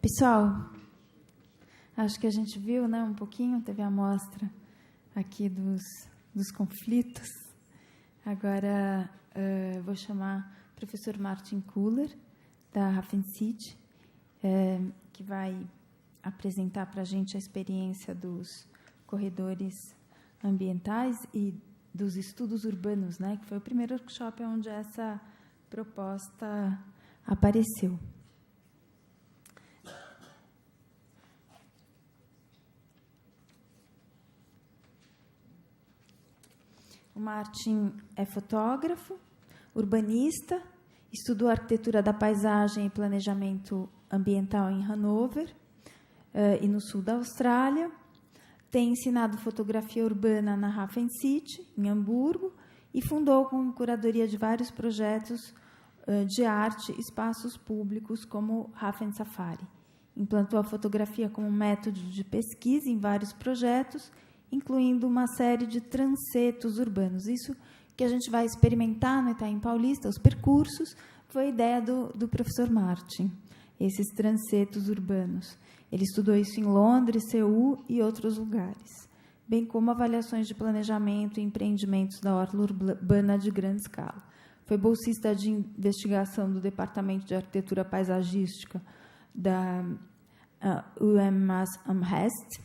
Pessoal, acho que a gente viu, né, um pouquinho, teve a amostra aqui dos conflitos. Agora, vou chamar o professor Martin Kohler, da HafenCity, que vai apresentar para a gente a experiência dos corredores ambientais e dos estudos urbanos, né, que foi o primeiro workshop onde essa proposta apareceu. O Martin é fotógrafo, urbanista, estudou arquitetura da paisagem e planejamento ambiental em Hannover e no sul da Austrália. Tem ensinado fotografia urbana na HafenCity, em Hamburgo, e fundou com curadoria de vários projetos de arte espaços públicos como HafenSafari. Implantou a fotografia como método de pesquisa em vários projetos, incluindo uma série de transetos urbanos. Isso que a gente vai experimentar no Itaim Paulista, os percursos, foi a ideia do professor Martin, esses transetos urbanos. Ele estudou isso em Londres, Seul e outros lugares, bem como avaliações de planejamento e empreendimentos da orla urbana de grande escala. Foi bolsista de investigação do Departamento de Arquitetura Paisagística da UMass Amherst,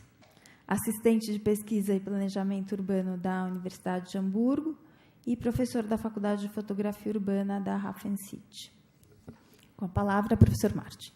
assistente de pesquisa e planejamento urbano da Universidade de Hamburgo e professor da Faculdade de Fotografia Urbana da HafenCity. Com a palavra, professor Martin.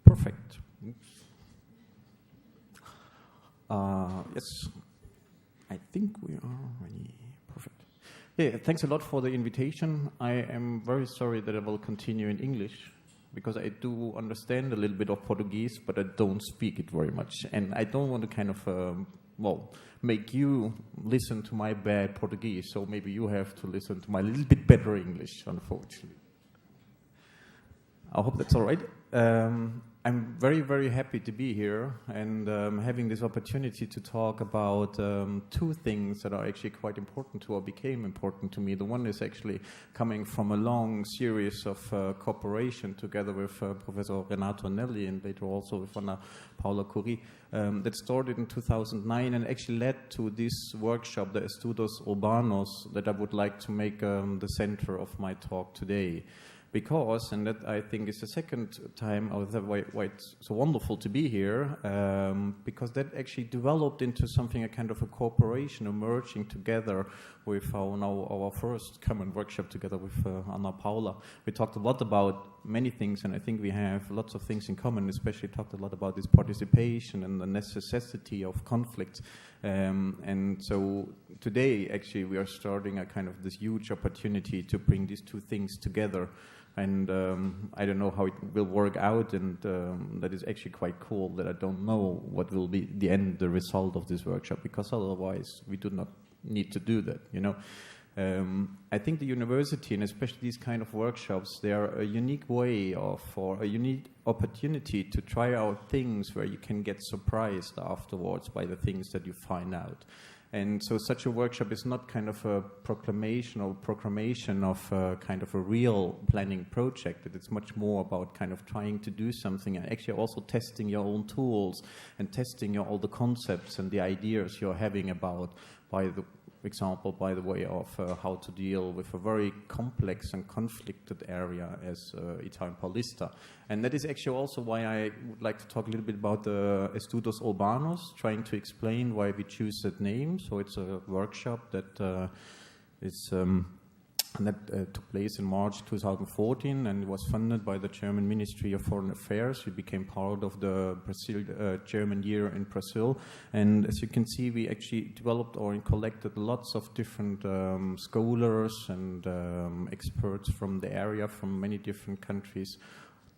Perfect. Yes, I think we are ready. Perfect. Yeah, thanks a lot for the invitation. I am very sorry that I will continue in English because I do understand a little bit of Portuguese, but I don't speak it very much. And I don't want to kind of, make you listen to my bad Portuguese, so maybe you have to listen to my little bit better English, unfortunately. I hope that's all right. I'm very, very happy to be here and having this opportunity to talk about two things that are actually quite important to or became important to me. The one is actually coming from a long series of cooperation together with Professor Renato Nelli and later also with Anna Paula Curie that started in 2009 and actually led to this workshop, the Estudos urbanos, that I would like to make the center of my talk today. Because, and that I think is the second time why it's so wonderful to be here, because that actually developed into something, a kind of a cooperation, a merging together with our first common workshop together with Anna Paula. We talked a lot about many things, and I think we have lots of things in common, especially talked a lot about this participation and the necessity of conflict. And so today, actually, we are starting a kind of this huge opportunity to bring these two things together. And I don't know how it will work out, and that is actually quite cool that I don't know what will be the result of this workshop, because otherwise we do not need to do that, you know. I think the university, and especially these kind of workshops, they are a unique way or a unique opportunity to try out things where you can get surprised afterwards by the things that you find out. And so such a workshop is not kind of a proclamation or proclamation of kind of a real planning project. It's much more about kind of trying to do something and actually also testing your own tools and testing all the concepts and the ideas you're having about by example, by the way, of how to deal with a very complex and conflicted area as Italian Paulista. And that is actually also why I would like to talk a little bit about the Estudos urbanos, trying to explain why we choose that name. So it's a workshop that took place in March 2014, and it was funded by the German Ministry of Foreign Affairs. We became part of the German Year in Brazil, and as you can see, we actually developed or collected lots of different scholars and experts from the area, from many different countries,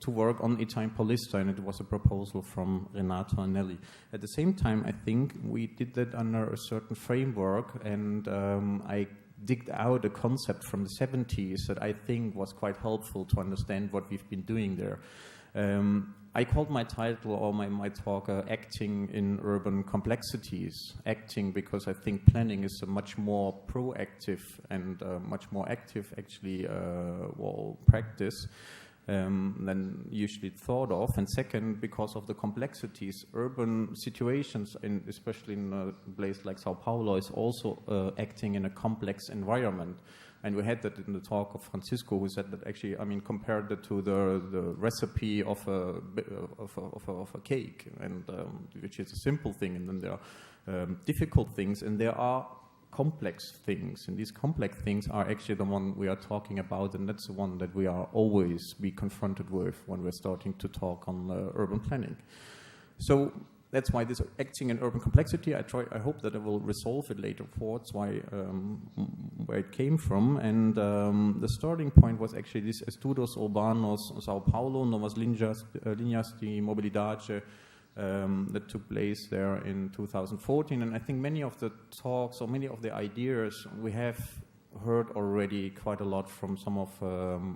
to work on Italian Paulista, and it was a proposal from Renato Anelli. At the same time, I think we did that under a certain framework, and I digged out a concept from the 70s that I think was quite helpful to understand what we've been doing there. I called my title or my talk Acting in Urban Complexities. Acting because I think planning is a much more proactive and much more active actually practice than usually thought of, and second, because of the complexities. Urban situations, especially in a place like Sao Paulo, is also acting in a complex environment. And we had that in the talk of Francisco, who said that actually, I mean, compared it to the recipe of a cake, and which is a simple thing, and then there are difficult things, and there are complex things, and these complex things are actually the one we are talking about, and that's the one that we are always be confronted with when we're starting to talk on urban planning. So that's why this acting in urban complexity, I hope that I will resolve it later forwards, why where it came from, and the starting point was actually this Estudos urbanos Sao Paulo, novas linhas de mobilidade, that took place there in 2014, and I think many of the talks or many of the ideas we have heard already quite a lot from some of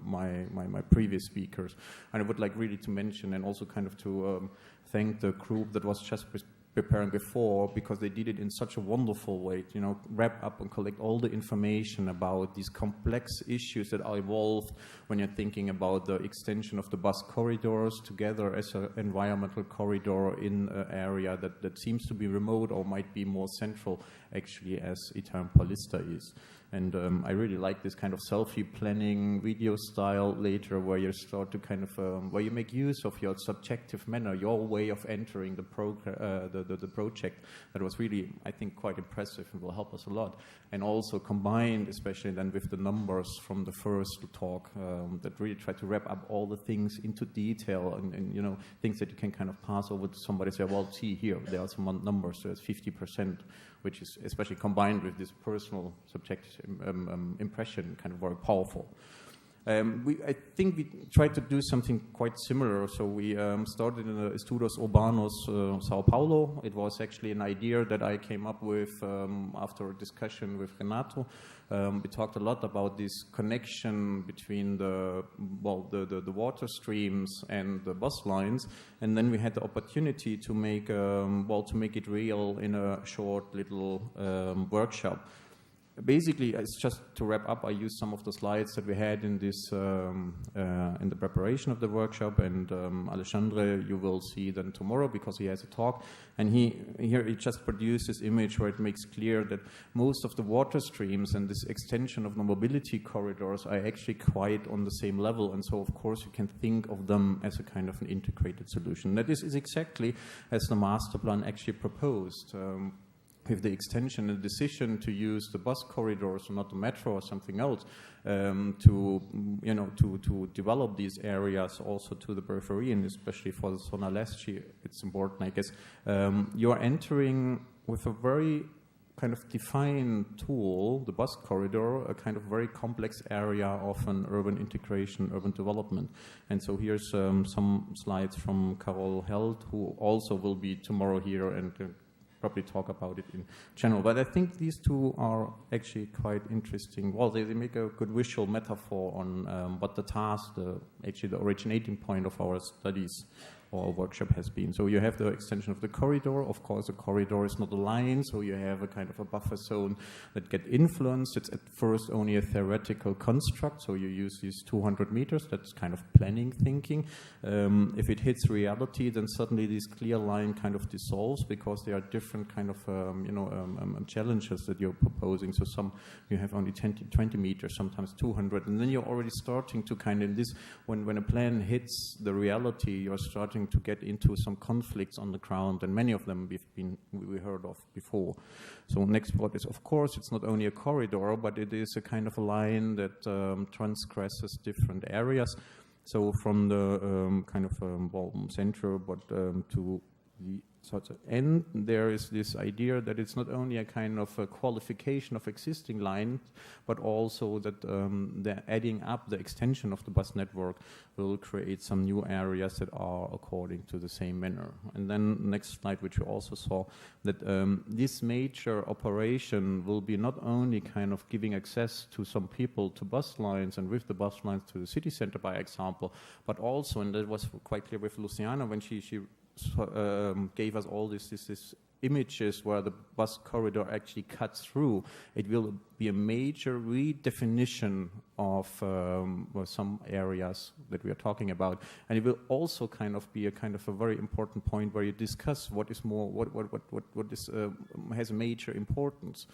my previous speakers, and I would like really to mention and also kind of to thank the group that was just preparing before, because they did it in such a wonderful way, you know, wrap up and collect all the information about these complex issues that are evolved when you're thinking about the extension of the bus corridors together as an environmental corridor in an area that seems to be remote or might be more central actually as Italian Paulista is. And I really like this kind of selfie planning video style later, where you start to kind of where you make use of your subjective manner, your way of entering the project. That was really, I think, quite impressive and will help us a lot. And also combined, especially then with the numbers from the first talk, that really try to wrap up all the things into detail and you know, things that you can kind of pass over to somebody and say, well, see here, there are some numbers, so it's 50%, which is especially combined with this personal subjective impression, kind of very powerful. I think we tried to do something quite similar. So we started in the Estudos urbanos Sao Paulo. It was actually an idea that I came up with after a discussion with Renato. We talked a lot about this connection between the water streams and the bus lines, and then we had the opportunity to make it real in a short little workshop. Basically, it's just to wrap up. I used some of the slides that we had in this in the preparation of the workshop, and Alexandre, you will see then tomorrow because he has a talk. And he just produced this image where it makes clear that most of the water streams and this extension of the mobility corridors are actually quite on the same level, and so of course you can think of them as a kind of an integrated solution. That is exactly as the master plan actually proposed. With the extension and decision to use the bus corridors, or not the metro or something else, to develop these areas also to the periphery, and especially for the zona leste, it's important, I guess. You're entering with a very kind of defined tool, the bus corridor, a kind of very complex area of an urban integration, urban development. And so here's some slides from Carol Held, who also will be tomorrow here and probably talk about it in general. But I think these two are actually quite interesting. Well, they make a good visual metaphor on what the task, actually the originating point of our studies our workshop has been. So you have the extension of the corridor. Of course, the corridor is not a line, so you have a kind of a buffer zone that get influenced. It's at first only a theoretical construct, so you use these 200 meters. That's kind of planning thinking. If it hits reality, then suddenly this clear line kind of dissolves because there are different kind of challenges that you're proposing. So some you have only 20 meters, sometimes 200, and then you're already starting to kind of this when a plan hits the reality, you're starting to get into some conflicts on the ground, and many of them we heard of before. So next part is, of course, it's not only a corridor, but it is a kind of a line that transgresses different areas. So from the kind of center, but to the sort of end, there is this idea that it's not only a kind of a qualification of existing lines, but also that the adding up the extension of the bus network will create some new areas that are according to the same manner. And then next slide, which you also saw, that this major operation will be not only kind of giving access to some people to bus lines and with the bus lines to the city center, by example, but also, and that was quite clear with Luciana when she gave us all this images where the bus corridor actually cuts through. It will be a major redefinition of some areas that we are talking about, and it will also kind of be a kind of a very important point where you discuss what is more, what is has major importance.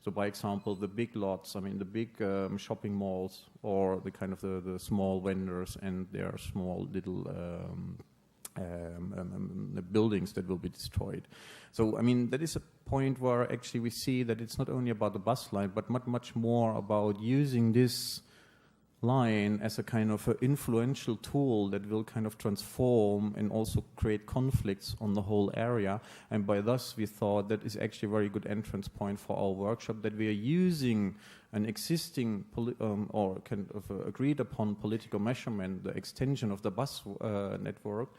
So, by example, the big lots, I mean, the big shopping malls, or the kind of the small vendors and their small little the buildings that will be destroyed. So, I mean, that is a point where actually we see that it's not only about the bus line, but much more about using this line as a kind of influential tool that will kind of transform and also create conflicts on the whole area. And by thus, we thought that is actually a very good entrance point for our workshop, that we are using an existing or kind of agreed upon political measurement, the extension of the bus network,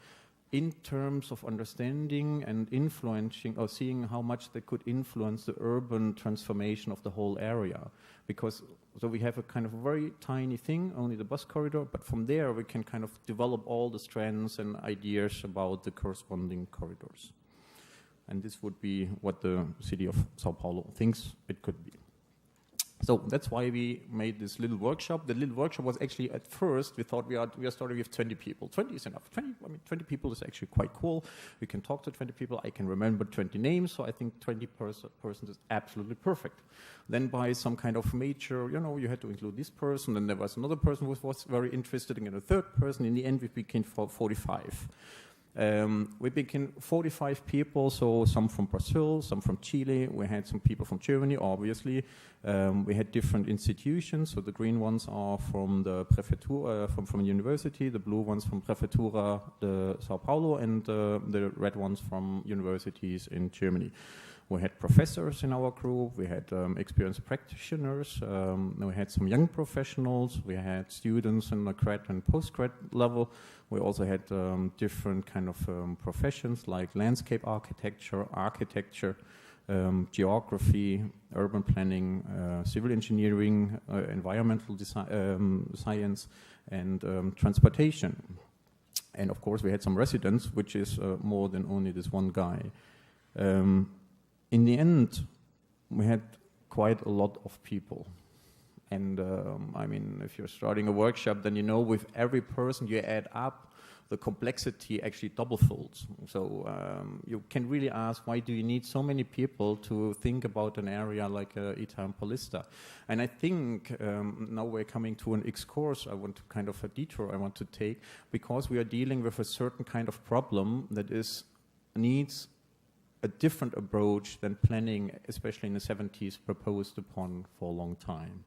in terms of understanding and influencing or seeing how much they could influence the urban transformation of the whole area. Because so we have a kind of very tiny thing, only the bus corridor, but from there we can kind of develop all the strands and ideas about the corresponding corridors. And this would be what the city of Sao Paulo thinks it could be. So that's why we made this little workshop. The little workshop was actually, at first, we thought we are starting with 20 people. 20 is enough. 20 people is actually quite cool. We can talk to 20 people. I can remember 20 names, so I think 20 persons is absolutely perfect. Then by some kind of major, you had to include this person, and there was another person who was very interested, and a third person. In the end, we became 45. We became 45 people, so some from Brazil, some from Chile. We had some people from Germany, obviously. We had different institutions, so the green ones are from the Prefeitura, from university, the blue ones from Prefeitura de Sao Paulo, and the red ones from universities in Germany. We had professors in our group, we had experienced practitioners, we had some young professionals, we had students in the grad and post-grad level. We also had different kind of professions like landscape architecture, geography, urban planning, civil engineering, environmental science, and transportation. And of course we had some residents, which is more than only this one guy. In the end, we had quite a lot of people. And I mean, if you're starting a workshop, then with every person you add up, the complexity actually double folds. So you can really ask, why do you need so many people to think about an area like Ita and Paulista? And I think now we're coming to an excursus, I want to kind of a detour I want to take, because we are dealing with a certain kind of problem that needs a different approach than planning, especially in the 70s, proposed upon for a long time.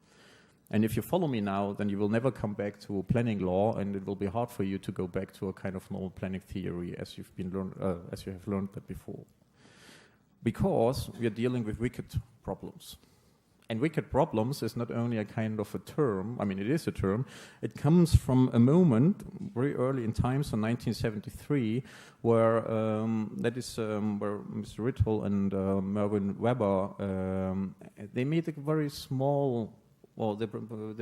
And if you follow me now, then you will never come back to planning law, and it will be hard for you to go back to a kind of normal planning theory as you have learned that before. Because we are dealing with wicked problems. And wicked problems is not only a kind of a term, I mean it is a term, it comes from a moment very early in time, so 1973, where where Mr. Rittel and Mervyn Weber, they made a very small, they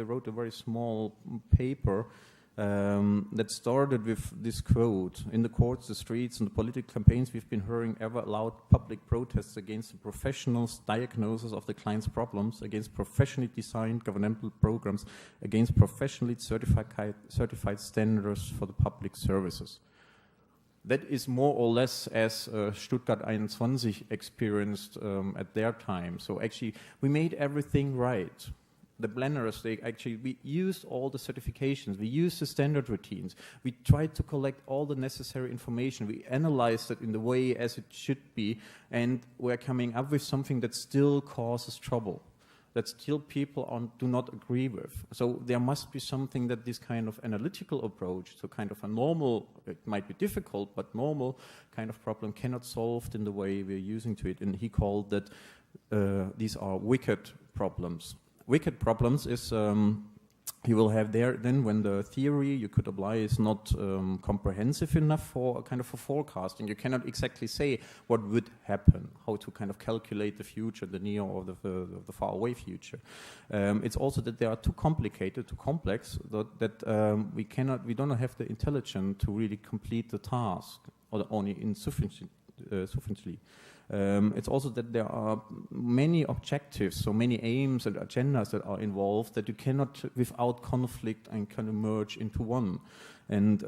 wrote a very small paper that started with this quote: "In the courts, the streets, and the political campaigns we've been hearing ever allowed public protests against the professionals' diagnosis of the client's problems, against professionally designed governmental programs, against professionally certified standards for the public services." That is more or less as Stuttgart 21 experienced at their time. So actually, we made everything right. The planners, we used all the certifications, we used the standard routines, we tried to collect all the necessary information, we analyzed it in the way as it should be, and we're coming up with something that still causes trouble, that still people do not agree with. So there must be something that this kind of analytical approach to kind of a normal, it might be difficult, but normal kind of problem cannot solve in the way we're using to it. And he called that these are wicked problems. Wicked problems is you will have there then when the theory you could apply is not comprehensive enough for a kind of a forecasting. You cannot exactly say what would happen, how to kind of calculate the future, the near or the far away future. It's also that they are too complicated, too complex, that we don't have the intelligence to really complete the task, or only insufficiently. It's also that there are many objectives, so many aims and agendas that are involved that you cannot, without conflict, and can merge into one. And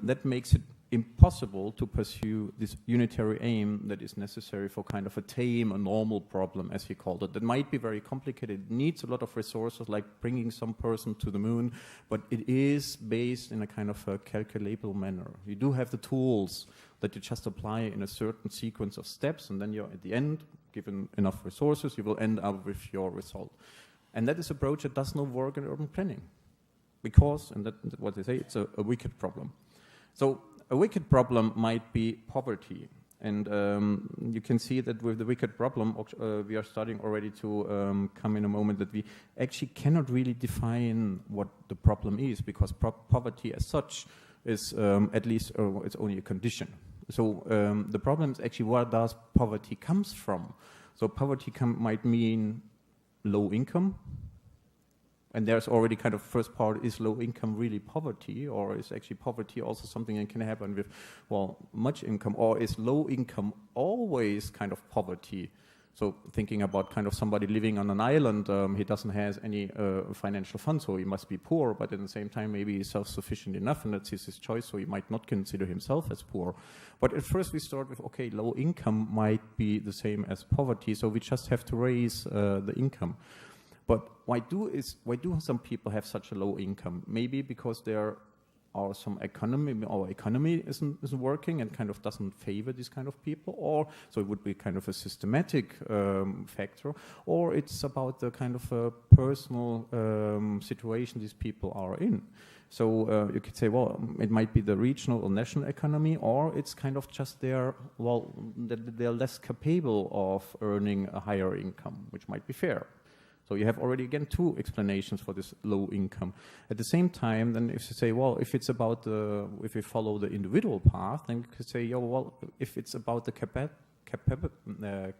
that makes it impossible to pursue this unitary aim that is necessary for kind of a tame, a normal problem, as he called it. That might be very complicated. It needs a lot of resources, like bringing some person to the moon, but it is based in a kind of a calculable manner. You do have the tools that you just apply in a certain sequence of steps, and then you're at the end, given enough resources, you will end up with your result. And that is an approach that does not work in urban planning, because, and that's what they say, it's a wicked problem. So a wicked problem might be poverty. And you can see that with the wicked problem, we are starting already to come in a moment that we actually cannot really define what the problem is, because poverty as such is at least, it's only a condition. So the problem is actually where does poverty comes from. So poverty might mean low income. And there's already kind of first part, is low income really poverty, or is actually poverty also something that can happen with, well, much income, or is low income always kind of poverty? So thinking about kind of somebody living on an island, he doesn't have any financial funds, so he must be poor, but at the same time maybe he's self-sufficient enough, and that's his choice, so he might not consider himself as poor. But at first we start with, okay, low income might be the same as poverty, so we just have to raise the income. But why do some people have such a low income? Maybe because there are some our economy isn't working and kind of doesn't favor these kind of people, or so it would be kind of a systematic factor, or it's about the kind of personal situation these people are in. So you could say, well, it might be the regional or national economy, or it's kind of just they're less capable of earning a higher income, which might be fair. So you have already, again, two explanations for this low income. At the same time, then if you say, well, if it's about if we follow the individual path, then you could say, yeah, well, if it's about the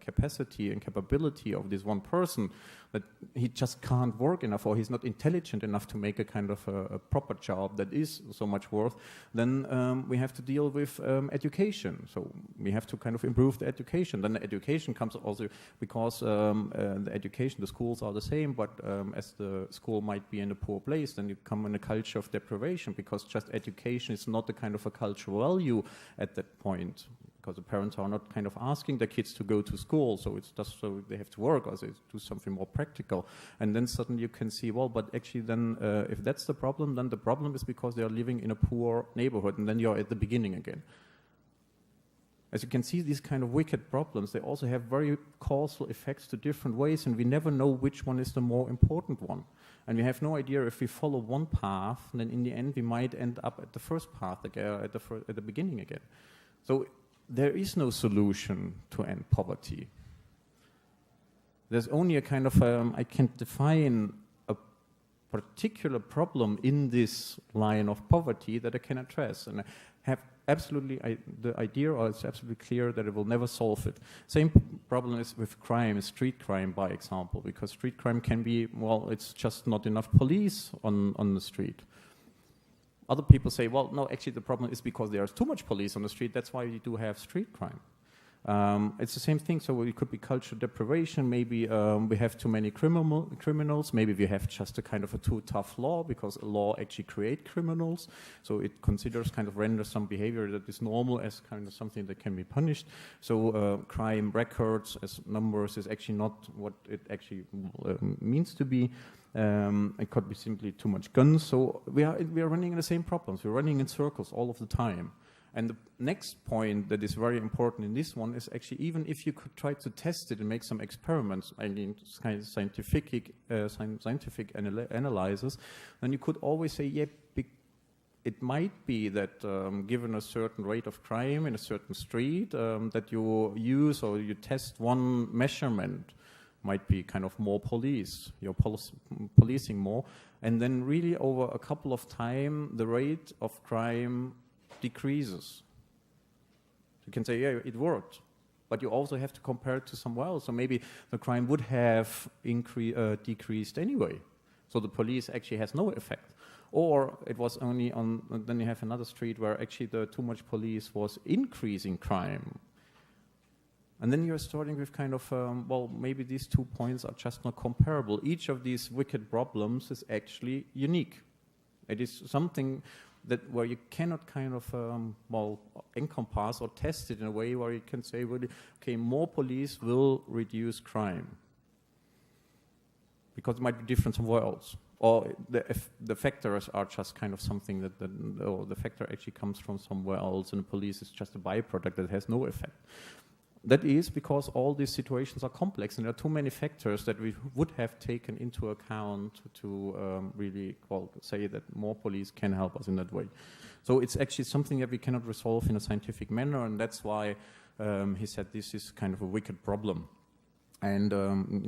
capacity and capability of this one person, that he just can't work enough, or he's not intelligent enough to make a kind of a proper job that is so much worth, then we have to deal with education. So we have to kind of improve the education. Then the education comes also because the education, the schools are the same, but as the school might be in a poor place, then you come in a culture of deprivation, because just education is not a kind of a cultural value at that point. Because the parents are not kind of asking their kids to go to school, so it's just so they have to work, or they do something more practical. And then suddenly you can see, well, but actually then if that's the problem, then the problem is because they are living in a poor neighborhood, and then you're at the beginning again. As you can see, these kind of wicked problems, they also have very causal effects to different ways, and we never know which one is the more important one. And we have no idea if we follow one path, then in the end we might end up at the first path again, at the beginning again. So there is no solution to end poverty. There's only a kind of, I can define a particular problem in this line of poverty that I can address. And I have absolutely, the idea, or it's absolutely clear that it will never solve it. Same problem is with crime, street crime, by example, because street crime can be, well, it's just not enough police on the street. Other people say, well, no, actually the problem is because there's too much police on the street. That's why we do have street crime. It's the same thing. So it could be cultural deprivation. Maybe we have too many criminals. Maybe we have just a kind of a too tough law, because a law actually creates criminals. So it considers kind of renders some behavior that is normal as kind of something that can be punished. So crime records as numbers is actually not what it actually means to be. It could be simply too much guns. So we are running in the same problems. We're running in circles all of the time. And the next point that is very important in this one is actually, even if you could try to test it and make some experiments, I mean, kind of scientific analysis, then you could always say, yeah, it might be that given a certain rate of crime in a certain street, that you use or you test one measurement might be kind of more police, you're policing more, and then really over a couple of time, the rate of crime decreases. You can say, yeah, it worked, but you also have to compare it to somewhere else. So maybe the crime would have decreased anyway. So the police actually has no effect. Or it was only on, then you have another street where actually the too much police was increasing crime. And then you're starting with kind of, well, maybe these 2 points are just not comparable. Each of these wicked problems is actually unique. It is something that where you cannot kind of, well, encompass or test it in a way where you can say, well, okay, more police will reduce crime. Because it might be different somewhere else. Or the factors are just kind of something that or the factor actually comes from somewhere else, and the police is just a byproduct that has no effect. That is because all these situations are complex, and there are too many factors that we would have taken into account to really say that more police can help us in that way. So it's actually something that we cannot resolve in a scientific manner, and that's why he said this is kind of a wicked problem. And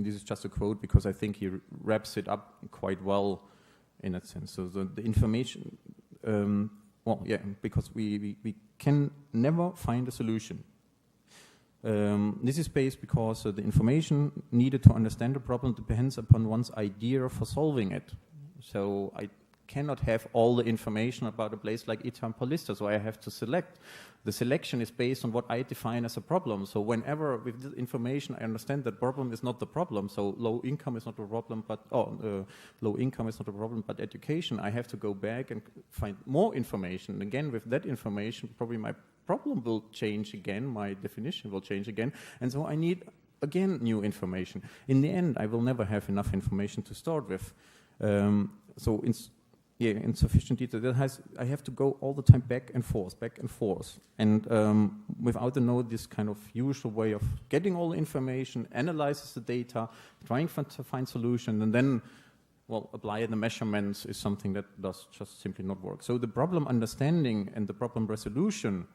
this is just a quote because I think he wraps it up quite well in that sense. So the information, well, yeah, because we can never find a solution. This is based because the information needed to understand the problem depends upon one's idea for solving it. So I cannot have all the information about a place like Itam-Polista, so I have to select. The selection is based on what I define as a problem. So whenever with this information I understand that problem is not the problem, so low income is not a problem, but low income is not a problem, but education, I have to go back and find more information. And again, with that information, probably my problem will change again, my definition will change again, and so I need again new information. In the end, I will never have enough information to start with. So in sufficient detail, I have to go all the time back and forth, and without this kind of usual way of getting all the information, analyzes the data, trying to find solution, and then, well, apply the measurements is something that does just simply not work. So the problem understanding and the problem resolution,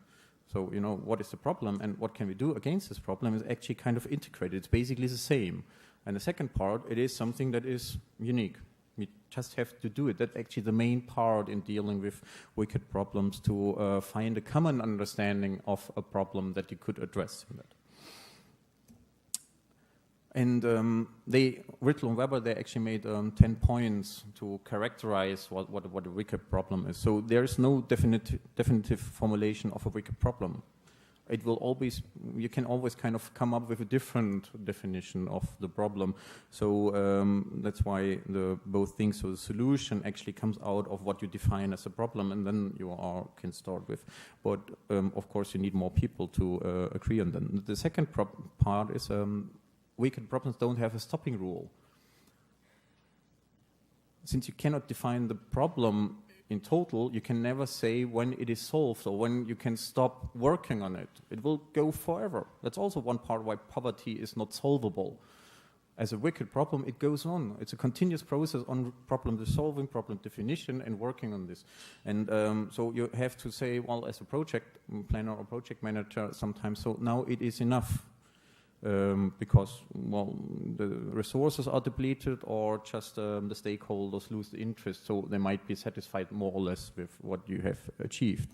so, you know, what is the problem and what can we do against this problem is actually kind of integrated. It's basically the same. And the second part, it is something that is unique. We just have to do it. That's actually the main part in dealing with wicked problems, to find a common understanding of a problem that you could address in that. And Rittel and Weber, they actually made 10 points to characterize what a wicked problem is. So there is no definitive formulation of a wicked problem. It will always, you can always kind of come up with a different definition of the problem. So that's why both things, so the solution actually comes out of what you define as a problem, and then you can start with. But of course you need more people to agree on them. The second part is wicked problems don't have a stopping rule. Since you cannot define the problem in total, you can never say when it is solved or when you can stop working on it. It will go forever. That's also one part why poverty is not solvable. As a wicked problem, it goes on. It's a continuous process on problem solving, problem definition, and working on this. And so you have to say, well, as a project planner or project manager sometimes, so now it is enough. because, well, the resources are depleted or just the stakeholders lose the interest, so they might be satisfied more or less with what you have achieved.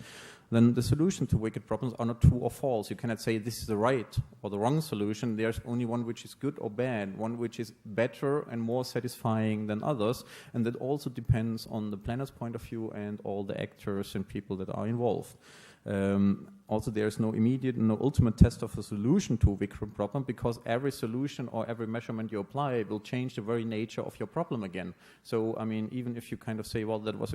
Then the solution to wicked problems are not true or false. You cannot say this is the right or the wrong solution. There's only one which is good or bad, one which is better and more satisfying than others, and that also depends on the planner's point of view and all the actors and people that are involved. Also, there's no immediate, no ultimate test of a solution to a wicked problem, because every solution or every measurement you apply will change the very nature of your problem again. So, I mean, even if you kind of say, well, that was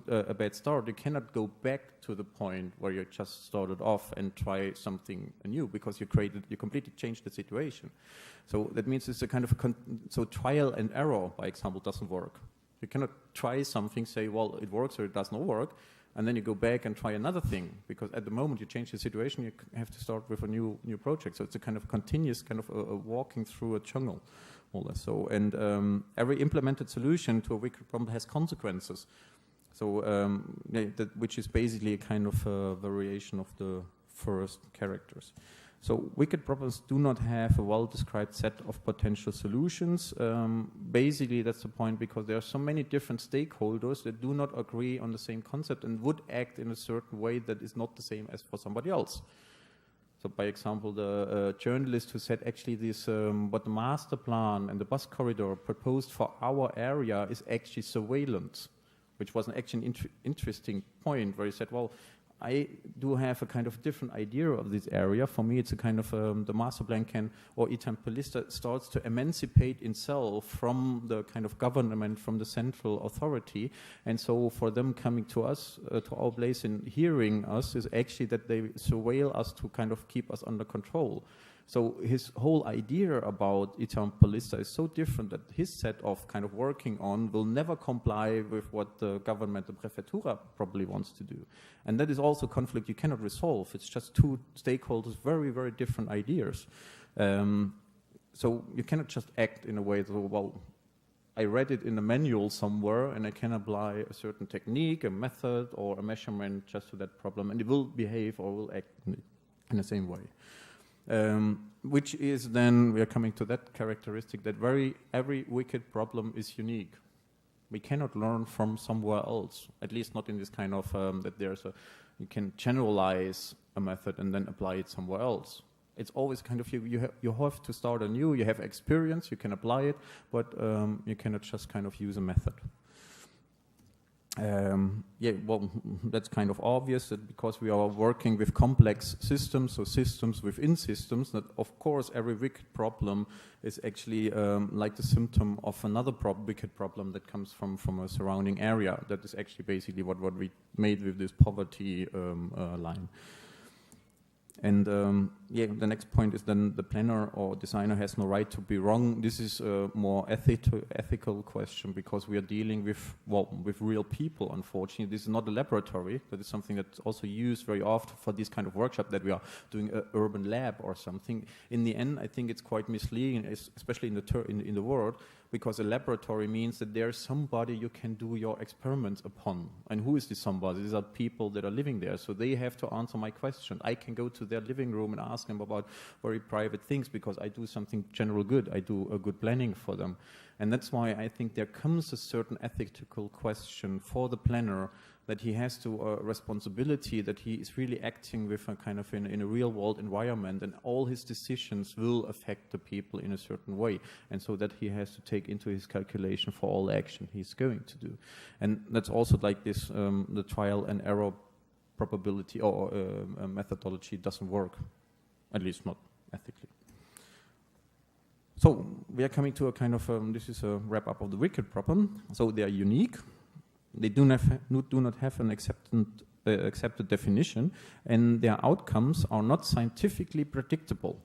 a bad start, you cannot go back to the point where you just started off and try something new, because you completely changed the situation. So that means it's a kind of so trial and error, by example, doesn't work. You cannot try something, say, well, it works or it does not work, and then you go back and try another thing, because at the moment you change the situation, you have to start with a new project. So it's a kind of continuous kind of a walking through a jungle, more or less. So, and every implemented solution to a wicked problem has consequences. So which is basically a kind of a variation of the first characters. So wicked problems do not have a well-described set of potential solutions. Basically, that's the point, because there are so many different stakeholders that do not agree on the same concept and would act in a certain way that is not the same as for somebody else. So, by example, the journalist who said actually this, what the master plan and the bus corridor proposed for our area is actually surveillance, which was actually an interesting point, where he said, well, I do have a kind of different idea of this area. For me, it's a kind of the master plan or Itam-Palista starts to emancipate itself from the kind of government, from the central authority. And so for them coming to us, to our place and hearing us, is actually that they surveil us to kind of keep us under control. So his whole idea about Itam-Palista is so different that his set of kind of working on will never comply with what the government, the prefettura, probably wants to do. And that is also conflict you cannot resolve. It's just two stakeholders, very, very different ideas. So you cannot just act in a way that, well, I read it in a manual somewhere and I can apply a certain technique, a method, or a measurement just to that problem, and it will behave or will act in the same way. Which is then, we are coming to that characteristic that every wicked problem is unique. We cannot learn from somewhere else, at least not in this kind of, that you can generalize a method and then apply it somewhere else. It's always kind of, you have to start anew, you have experience, you can apply it, but you cannot just kind of use a method. Well, that's kind of obvious, that because we are working with complex systems, so systems within systems, that of course every wicked problem is actually like the symptom of another wicked problem that comes from a surrounding area. That is actually basically what we made with this poverty line. And the next point is then the planner or designer has no right to be wrong. This is a more ethical question, because we are dealing with real people, unfortunately. This is not a laboratory. That is something that's also used very often for this kind of workshop, that we are doing an urban lab or something. In the end, I think it's quite misleading, especially in the world, because a laboratory means that there's somebody you can do your experiments upon. And who is this somebody? These are people that are living there, so they have to answer my question. I can go to their living room and ask them about very private things, because I do something general good. I do a good planning for them. And that's why I think there comes a certain ethical question for the planner, that he has to responsibility, that he is really acting with a kind of in a real world environment, and all his decisions will affect the people in a certain way, and so that he has to take into his calculation for all action he's going to do. And that's also like this, the trial and error probability or methodology doesn't work, at least not ethically. So we are coming to a kind of, this is a wrap up of the wicked problem. So they are unique. They do not have an accepted definition, and their outcomes are not scientifically predictable.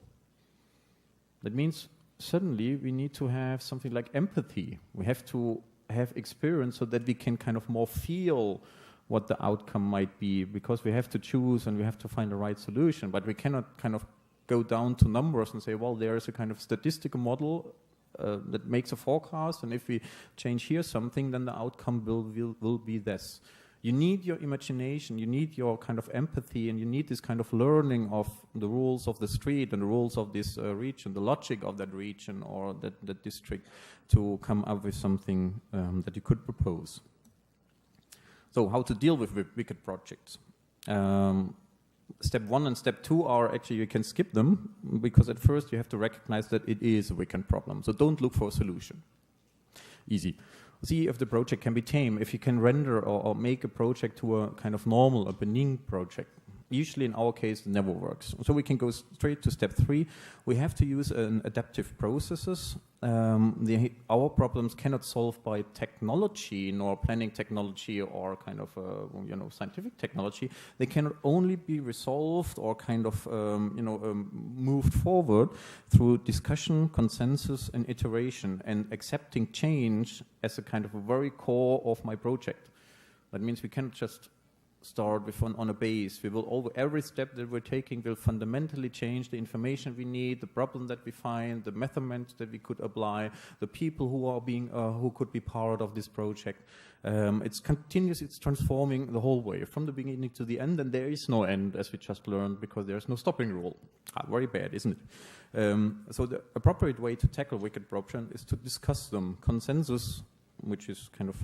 That means suddenly we need to have something like empathy. We have to have experience so that we can kind of more feel what the outcome might be, because we have to choose and we have to find the right solution, but we cannot kind of go down to numbers and say, well, there is a kind of statistical model that makes a forecast, and if we change here something, then the outcome will be this. You need your imagination, you need your kind of empathy, and you need this kind of learning of the rules of the street and the rules of this region, the logic of that region or that district, to come up with something that you could propose. So how to deal with wicked projects? Step 1 and step 2 are actually, you can skip them, because at first you have to recognize that it is a wicked problem. So don't look for a solution. Easy. See if the project can be tame, if you can render or make a project to a kind of normal, a benign project. Usually in our case, it never works. So we can go straight to step 3. We have to use adaptive processes. Our problems cannot solve by technology, nor planning technology or kind of scientific technology. They can only be resolved or kind of moved forward through discussion, consensus, and iteration, and accepting change as a kind of a very core of my project. That means we cannot just start with on a base. We will every step that we're taking will fundamentally change the information we need, the problem that we find, the methods that we could apply, the people who could be part of this project. It's continuous. It's transforming the whole way from the beginning to the end, and there is no end, as we just learned, because there's no stopping rule. Very bad, isn't it? So the appropriate way to tackle wicked problems is to discuss them. Consensus, which is kind of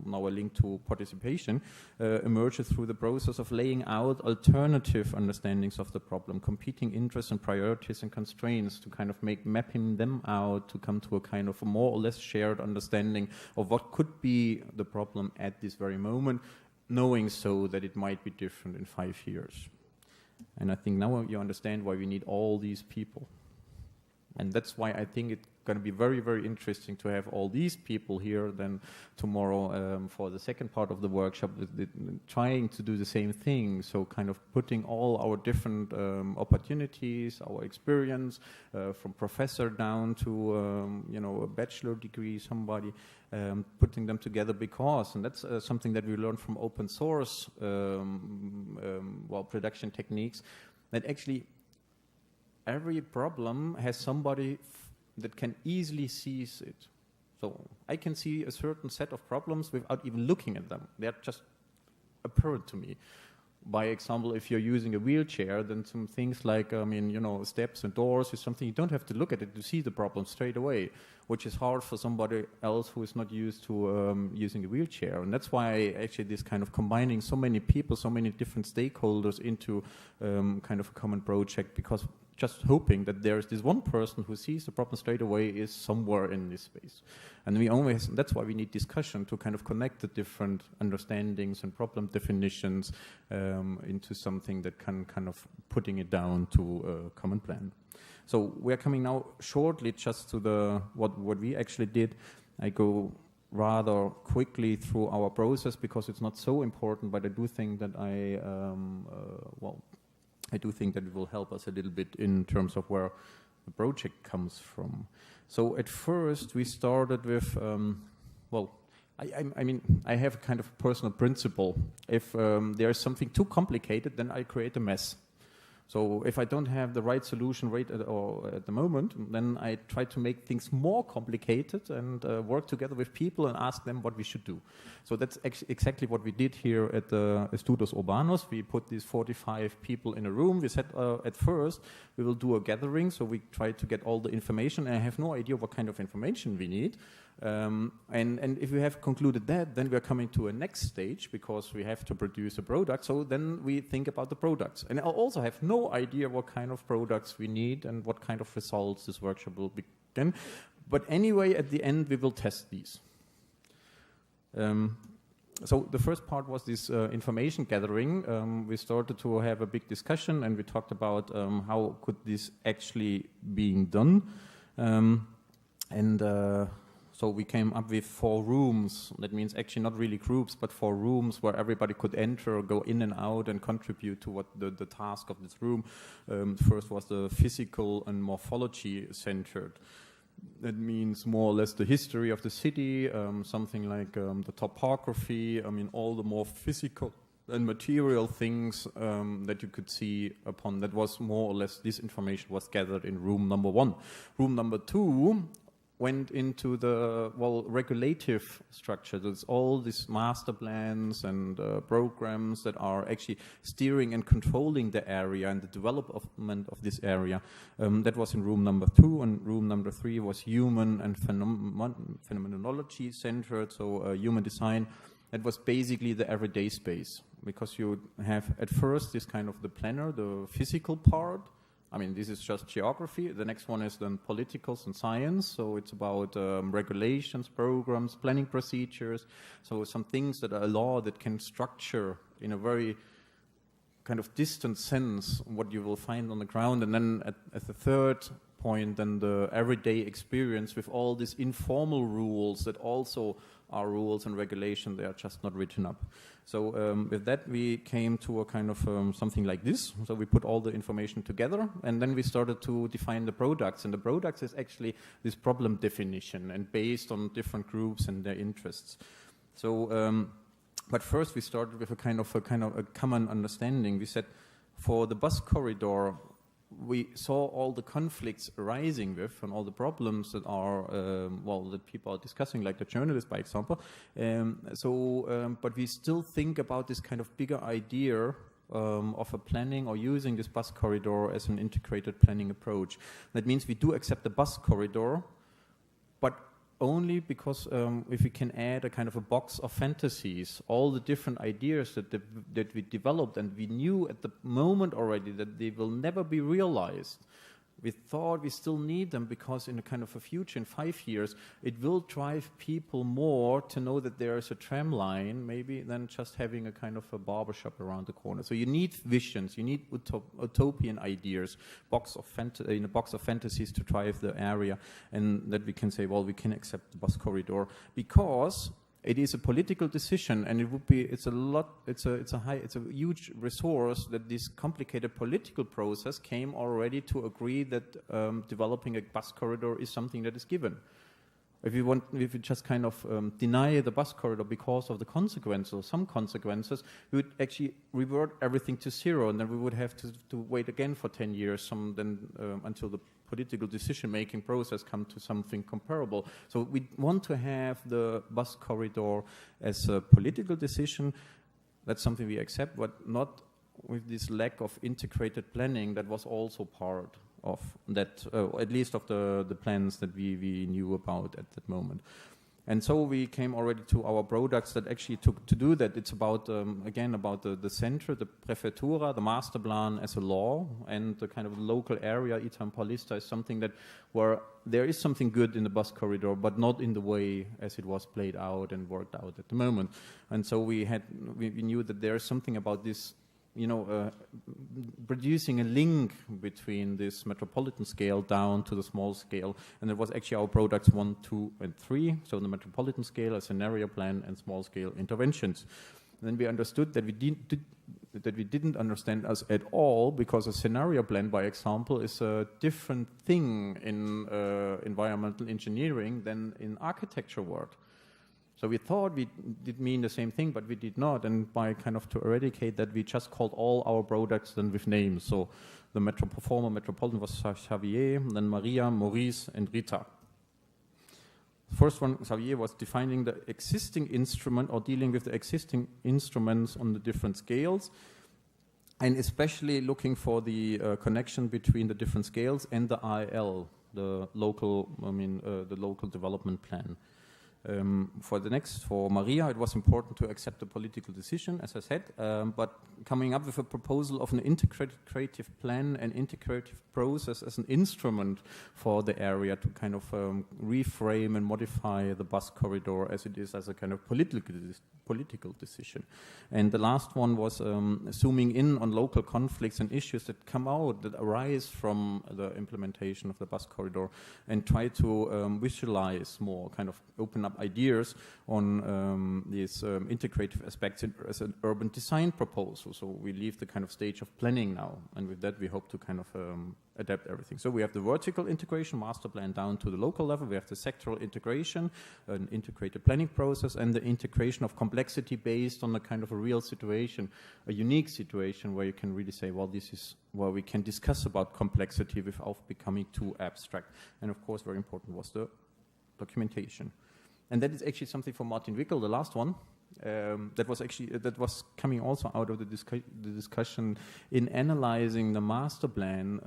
now a link to participation, emerges through the process of laying out alternative understandings of the problem, competing interests and priorities and constraints to kind of mapping them out to come to a kind of a more or less shared understanding of what could be the problem at this very moment, knowing so that it might be different in 5 years. And I think now you understand why we need all these people. And that's why I think it's going to be very, very interesting to have all these people here then tomorrow for the second part of the workshop, trying to do the same thing. So kind of putting all our different opportunities, our experience, from professor down to a bachelor degree, somebody, putting them together, because, and that's something that we learned from open source production techniques, that actually every problem has somebody that can easily seize it. So I can see a certain set of problems without even looking at them. They're just apparent to me. By example, if you're using a wheelchair, then some things like, steps and doors is something you don't have to look at it to see the problem straight away, which is hard for somebody else who is not used to using a wheelchair. And that's why actually this kind of combining so many people, so many different stakeholders into kind of a common project, because just hoping that there's this one person who sees the problem straight away is somewhere in this space. And that's why we need discussion to kind of connect the different understandings and problem definitions into something that can kind of putting it down to a common plan. So we're coming now shortly just to what we actually did. I go rather quickly through our process because it's not so important, but I do think that I do think that it will help us a little bit in terms of where the project comes from. So at first we started with, I have a kind of personal principle. If there is something too complicated, then I create a mess. So if I don't have the right solution right at the moment, then I try to make things more complicated and work together with people and ask them what we should do. So that's exactly what we did here at the Estudos urbanos. We put these 45 people in a room. We said at first we will do a gathering, so we try to get all the information. And I have no idea what kind of information we need. And if we have concluded that, then we are coming to a next stage because we have to produce a product. So then we think about the products. And I also have no idea what kind of products we need and what kind of results this workshop will begin. But anyway, at the end, we will test these. So the first part was this information gathering. We started to have a big discussion and we talked about how could this actually being done. So we came up with 4 rooms. That means actually not really groups, but 4 rooms where everybody could enter, go in and out, and contribute to what the task of this room. First was the physical and morphology centered. That means more or less the history of the city, something like the topography, all the more physical and material things that you could see upon. That was more or less, this information was gathered in room number 1. Room number 2 went into the, regulative structure. There's all these master plans and programs that are actually steering and controlling the area and the development of this area. That was in room number 2, and room number 3 was human and phenomenology centered, so human design. It was basically the everyday space, because you have at first this kind of the planner, the physical part. I mean, this is just geography. The next one is then politicals and science. So it's about regulations, programs, planning procedures. So some things that are a law that can structure in a very kind of distant sense what you will find on the ground. And then at the third point, then the everyday experience with all these informal rules that also are rules and regulations. They are just not written up. So with that, we came to a kind of something like this. So we put all the information together, and then we started to define the products. And the products is actually this problem definition, and based on different groups and their interests. So, but first we started with a kind of a common understanding. We said, for the bus corridor, we saw all the conflicts arising with and all the problems that are, that people are discussing, like the journalists, by example. But we still think about this kind of bigger idea of a planning or using this bus corridor as an integrated planning approach. That means we do accept the bus corridor, but only because if we can add a kind of a box of fantasies, all the different ideas that we developed, and we knew at the moment already that they will never be realized. We thought we still need them because in a kind of a future, in 5 years, it will drive people more to know that there is a tram line, maybe, than just having a kind of a barbershop around the corner. So you need visions, you need utopian ideas, in a box of fantasies to drive the area, and that we can say, well, we can accept the bus corridor because it is a political decision, and it's a huge resource that this complicated political process came already to agree that developing a bus corridor is something that is given. If we just kind of deny the bus corridor because of the consequences, or some consequences, we would actually revert everything to zero, and then we would have to wait again for 10 years, until the political decision-making process come to something comparable. So we want to have the bus corridor as a political decision. That's something we accept, but not with this lack of integrated planning that was also part of that, at least of the plans that we knew about at that moment. And so we came already to our products that actually took to do that. It's about, again, about the center, the prefettura, the master plan as a law, and the kind of local area, Itam Paulista, is something that where there is something good in the bus corridor, but not in the way as it was played out and worked out at the moment. And so we knew that there is something about this, producing a link between this metropolitan scale down to the small scale. And it was actually our products 1, 2, and 3. So the metropolitan scale, a scenario plan, and small scale interventions. And then we understood that we didn't understand us at all, because a scenario plan, by example, is a different thing in environmental engineering than in architecture work. So we thought we did mean the same thing, but we did not. And by kind of to eradicate that, we just called all our products then with names. So the former metropolitan was Xavier, then Maria, Maurice, and Rita. First one, Xavier, was defining the existing instrument or dealing with the existing instruments on the different scales, and especially looking for the connection between the different scales and the IL, the local development plan. For Maria, it was important to accept the political decision, as I said, but coming up with a proposal of an integrated creative plan and integrative process as an instrument for the area to kind of reframe and modify the bus corridor as it is as a kind of political decision. And the last one was zooming in on local conflicts and issues that arise from the implementation of the bus corridor, and try to visualize more, kind of open up ideas on these integrative aspects as an urban design proposal. So we leave the kind of stage of planning now, and with that we hope to kind of adapt everything. So we have the vertical integration, master plan down to the local level. We have the sectoral integration, an integrated planning process, and the integration of complexity based on a kind of a real situation, a unique situation where you can really say, well, this is where we can discuss about complexity without becoming too abstract. And of course, very important was the documentation. And that is actually something from Martin Wickel, the last one. That was coming also out of the discussion in analyzing the master plan.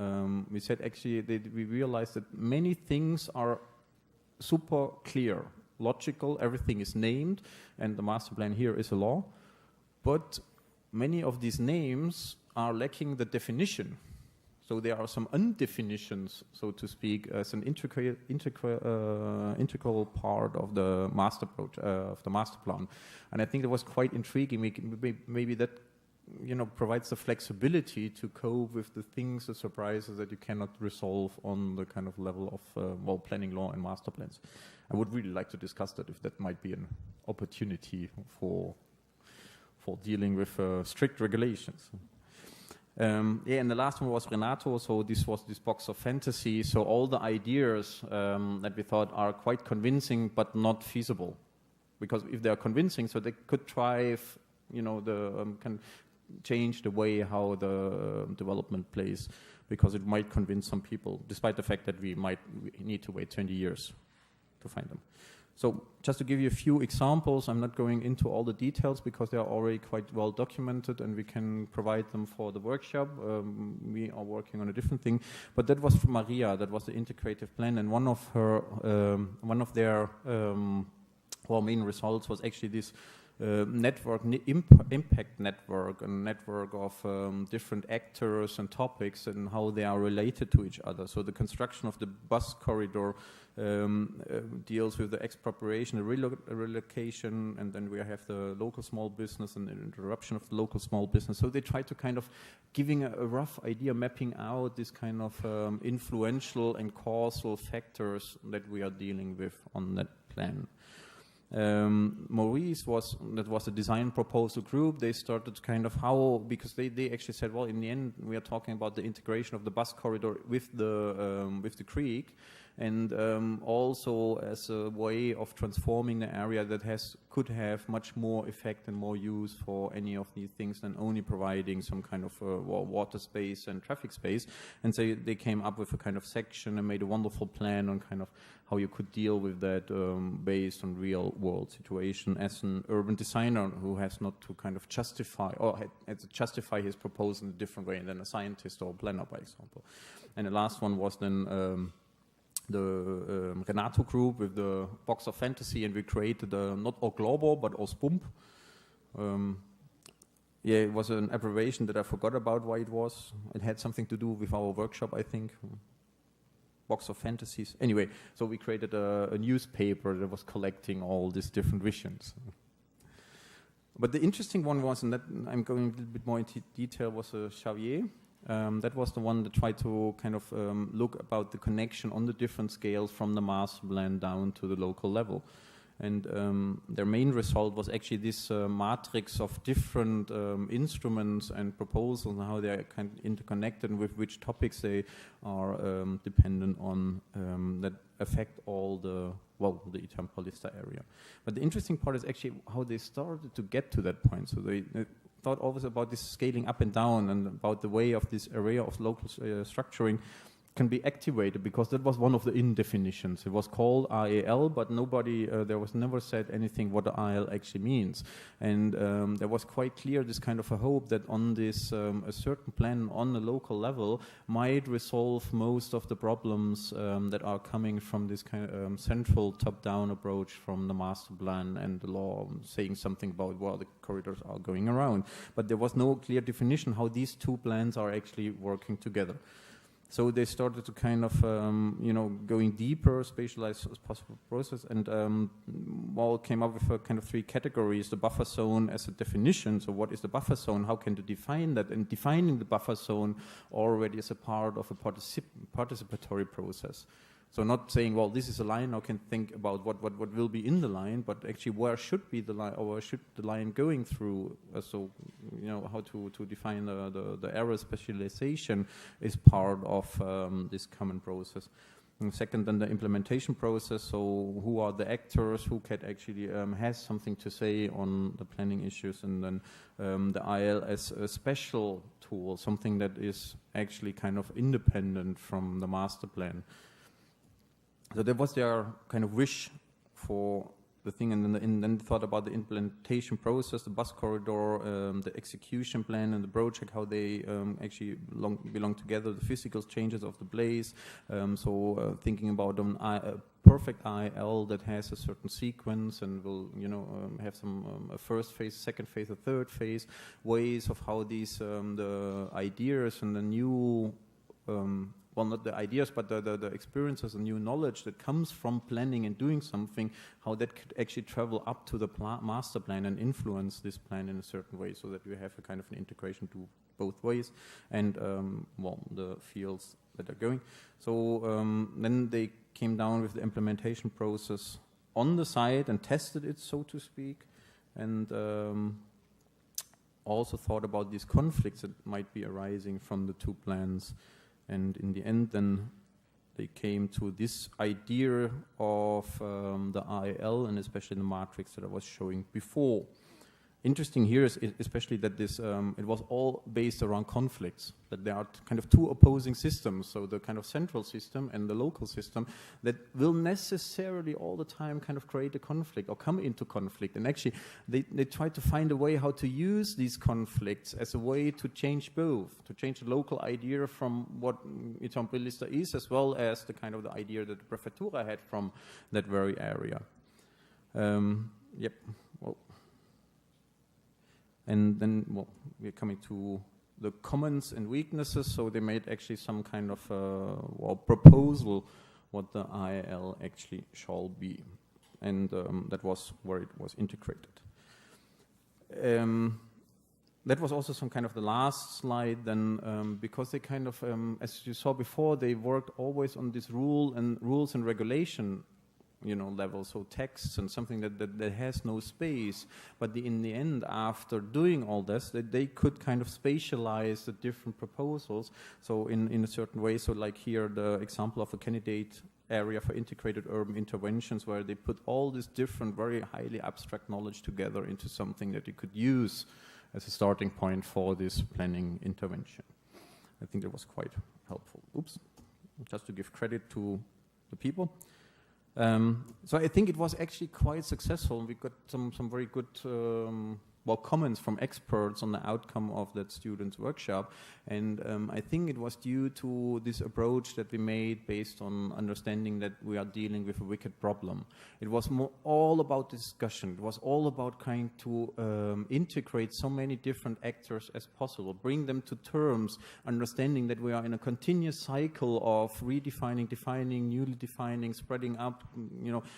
We said actually we realized that many things are super clear, logical, everything is named, and the master plan here is a law. But many of these names are lacking the definition. So there are some undefinitions, so to speak, as an integral part of the master plan. And I think it was quite intriguing. Maybe that provides the flexibility to cope with the things, the surprises that you cannot resolve on the kind of level of planning law and master plans. I would really like to discuss that if that might be an opportunity for dealing with strict regulations. And the last one was Renato. So this was this box of fantasy. So all the ideas that we thought are quite convincing, but not feasible, because if they are convincing, so they could drive, can change the way how the development plays, because it might convince some people, despite the fact that we need to wait 20 years to find them. So just to give you a few examples, I'm not going into all the details because they are already quite well documented and we can provide them for the workshop. We are working on a different thing, but that was from Maria. That was the integrative plan, and one of their main results was actually this network, impact network, a network of different actors and topics and how they are related to each other. So the construction of the bus corridor deals with the expropriation, the relocation, and then we have the local small business and the interruption of the local small business. So they try to kind of giving a rough idea, mapping out this kind of influential and causal factors that we are dealing with on that plan. Maurice was a design proposal group. They started kind of because they actually said, well, in the end we are talking about the integration of the bus corridor with the creek, and also as a way of transforming the area that could have much more effect and more use for any of these things than only providing some kind of water space and traffic space. And so they came up with a kind of section and made a wonderful plan on kind of how you could deal with that based on real world situation as an urban designer who has not to kind of justify or had to justify his proposal in a different way than a scientist or a planner, by example. And the last one was then the Renato group with the box of fantasy, and we created not O Globo but Osbump. It was an abbreviation that I forgot about why it was. It had something to do with our workshop, I think. Box of fantasies. Anyway, so we created a newspaper that was collecting all these different visions. But the interesting one was, and that I'm going a little bit more into detail, was Xavier. That was the one that tried to kind of look about the connection on the different scales from the master plan down to the local level. And their main result was actually this matrix of different instruments and proposals and how they are kind of interconnected and with which topics they are dependent on that affect all the Itampalista area. But the interesting part is actually how they started to get to that point. So they thought always about this scaling up and down and about the way of this area of local structuring can be activated, because that was one of the indefinitions. It was called AEL, but nobody, there was never said anything what the AEL actually means. And there was quite clear this kind of a hope that on this, a certain plan on the local level might resolve most of the problems that are coming from this kind of central top-down approach from the master plan and the law saying something about where the corridors are going around. But there was no clear definition how these two plans are actually working together. So they started to kind of, going deeper, spatialize as possible process, and came up with a kind of three categories: the buffer zone as a definition. So what is the buffer zone? How can you define that? And defining the buffer zone already as a part of a participatory process. So not saying, well, this is a line, I can think about what will be in the line, but actually where should be the line, or where should the line going through? How to define the error specialization is part of this common process. And second, then the implementation process. So who are the actors who can actually has something to say on the planning issues, and then the IL as a special tool, something that is actually kind of independent from the master plan. So that was their kind of wish for the thing, and then thought about the implementation process, the bus corridor, the execution plan and the project, how they actually belong together, the physical changes of the place. Thinking about a perfect IL that has a certain sequence and will, have some a first phase, second phase, a third phase, ways of how these the ideas and the new well, not the ideas, but the experiences and new knowledge that comes from planning and doing something, how that could actually travel up to the master plan and influence this plan in a certain way, so that you have a kind of an integration to both ways, and the fields that are going. So then they came down with the implementation process on the site and tested it, so to speak, and also thought about these conflicts that might be arising from the two plans. And in the end, then they came to this idea of the IL, and especially the matrix that I was showing before. Interesting here is especially that this it was all based around conflicts, that there are kind of two opposing systems, so the kind of central system and the local system, that will necessarily all the time kind of create a conflict or come into conflict. And actually they try to find a way how to use these conflicts as a way to change both, to change the local idea from what Itampolista is, as well as the kind of the idea that the Prefettura had from that very area. Yep. Well. And then, we're coming to the commons and weaknesses. So they made actually some kind of proposal what the IL actually shall be. And that was where it was integrated. That was also some kind of the last slide then, because they kind of, as you saw before, they worked always on this rules and regulation level, so texts and something that has no space. But in the end, after doing all this, they could kind of spatialize the different proposals. So in a certain way, so like here, the example of a candidate area for integrated urban interventions, where they put all this different, very highly abstract knowledge together into something that you could use as a starting point for this planning intervention. I think that was quite helpful. Oops, just to give credit to the people. So I think it was actually quite successful. We got some very good comments from experts on the outcome of that students' workshop, and I think it was due to this approach that we made based on understanding that we are dealing with a wicked problem. It was all about discussion. It was all about trying to integrate so many different actors as possible, bring them to terms, understanding that we are in a continuous cycle of redefining, defining, newly defining, spreading up,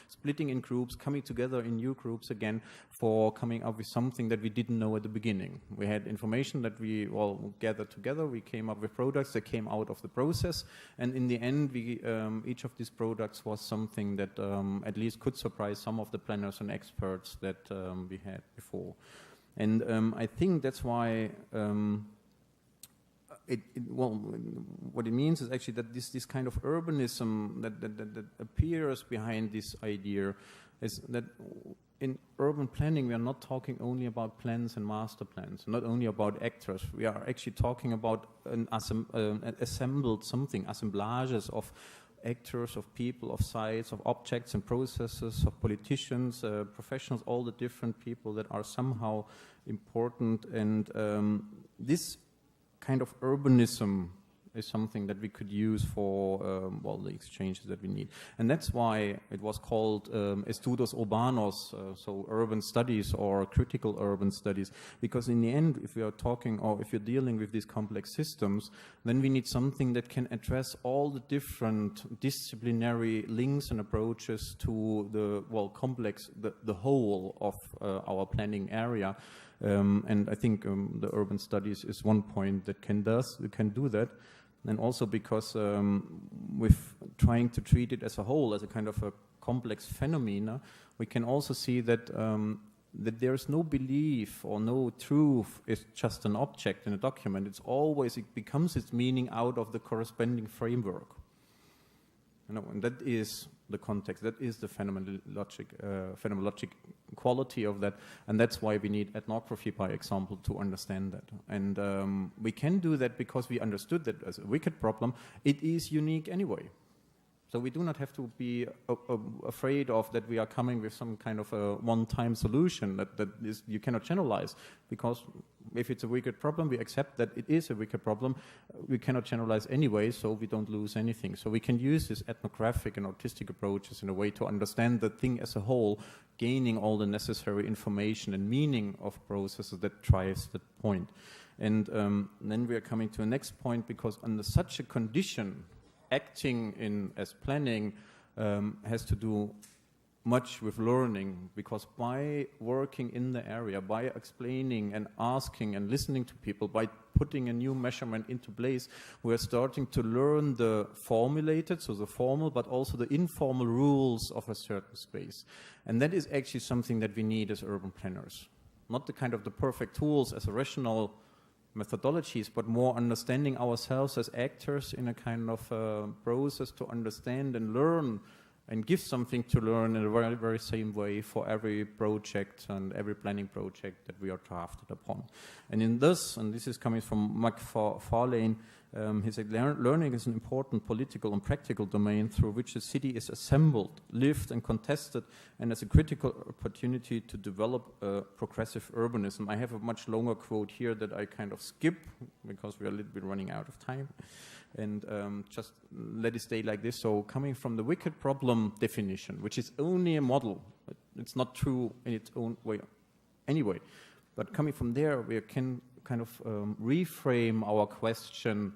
splitting in groups, coming together in new groups again for coming up with something that we didn't know at the beginning. We had information that we all gathered together. We came up with products that came out of the process, and in the end, each of these products was something that at least could surprise some of the planners and experts that we had before. And I think that's why what it means is actually that this kind of urbanism that appears behind this idea is that in urban planning, we are not talking only about plans and master plans, not only about actors. We are actually talking about an assembled something, assemblages of actors, of people, of sites, of objects and processes, of politicians, professionals, all the different people that are somehow important. And this kind of urbanism is something that we could use for the exchanges that we need. And that's why it was called Estudos urbanos, so urban studies or critical urban studies, because in the end, if we are talking or if you're dealing with these complex systems, then we need something that can address all the different disciplinary links and approaches to the complex, the whole of our planning area. And I think the urban studies is one point that can do that. And also because with trying to treat it as a whole, as a kind of a complex phenomena, we can also see that that there is no belief or no truth is just an object in a document. It becomes its meaning out of the corresponding framework. And that is the context, that is the phenomenologic quality of that, and that's why we need ethnography, by example, to understand that. And we can do that because we understood that as a wicked problem, it is unique anyway. So we do not have to be afraid of that we are coming with some kind of a one-time solution that is you cannot generalize, because if it's a wicked problem, we accept that it is a wicked problem. We cannot generalize anyway, so we don't lose anything. So we can use this ethnographic and artistic approaches in a way to understand the thing as a whole, gaining all the necessary information and meaning of processes that drives that point. And then we are coming to a next point, because under such a condition, acting as planning has to do much with learning, because by working in the area, by explaining and asking and listening to people, by putting a new measurement into place, we are starting to learn the formulated, so the formal, but also the informal rules of a certain space. And that is actually something that we need as urban planners. Not the kind of the perfect tools as a rational methodologies, but more understanding ourselves as actors in a kind of process to understand and learn and give something to learn in a very, very same way for every project and every planning project that we are drafted upon. And in this, and this is coming from McFarlane, he said, learning is an important political and practical domain through which the city is assembled, lived and contested, and as a critical opportunity to develop progressive urbanism. I have a much longer quote here that I kind of skip because we are a little bit running out of time. And just let it stay like this. So coming from the wicked problem definition, which is only a model, it's not true in its own way anyway, but coming from there, we can kind of reframe our question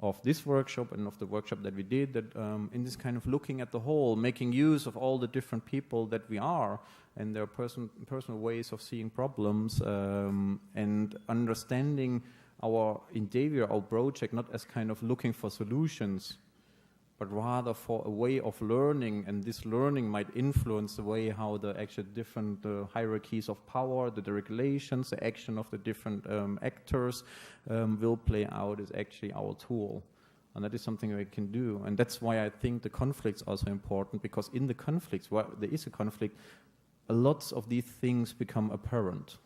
of this workshop and of the workshop that we did, that in this kind of looking at the whole, making use of all the different people that we are and their personal ways of seeing problems, and understanding our endeavor, our project, not as kind of looking for solutions, but rather for a way of learning, and this learning might influence the way how the actual different hierarchies of power, the regulations, the action of the different actors will play out is actually our tool. And that is something we can do. And that's why I think the conflicts are so important, because in the conflicts, where there is a conflict, lots of these things become apparent.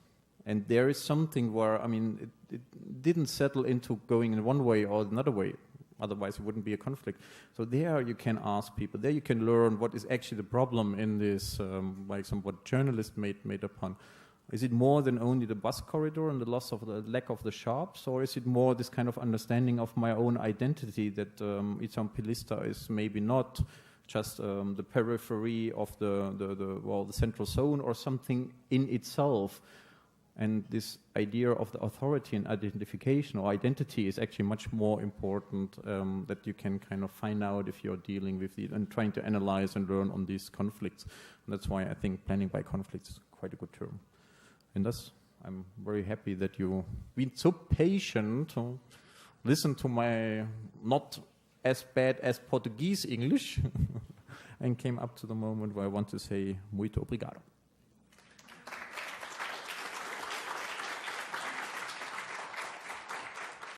And there is something where, I mean, it didn't settle into going in one way or another way. Otherwise, it wouldn't be a conflict. So there you can ask people. There you can learn what is actually the problem in this, like what journalists made upon. Is it more than only the bus corridor and the loss of the lack of the shops? Or is it more this kind of understanding of my own identity that Itzam Pilista is maybe not just the periphery of the central zone or something in itself? And this idea of the authority and identification or identity is actually much more important, that you can kind of find out if you're dealing with it and trying to analyze and learn on these conflicts. And that's why I think planning by conflicts is quite a good term. And thus, I'm very happy that you've been so patient to listen to my not as bad as Portuguese English and came up to the moment where I want to say muito obrigado.